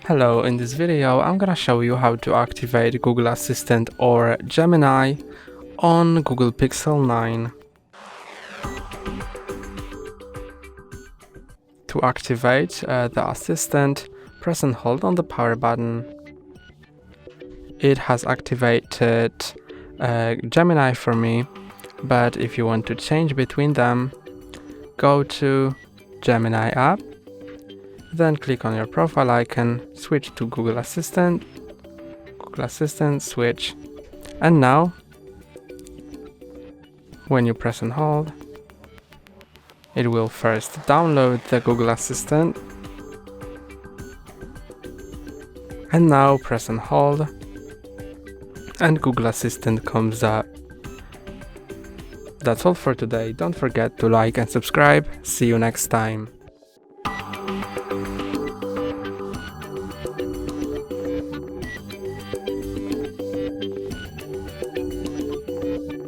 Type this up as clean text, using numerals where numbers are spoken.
Hello, in this video I'm gonna show you how to activate Google Assistant or Gemini on Google Pixel 9. To activate the assistant, press and hold on the power button. It has activated Gemini for me, but if you want to change between them, go to Gemini app, then click on your profile icon, switch to Google Assistant, switch, and now when you press and hold, it will first download the Google Assistant, and now press and hold, and Google Assistant comes up. That's all for today. Don't forget to like and subscribe. See you next time.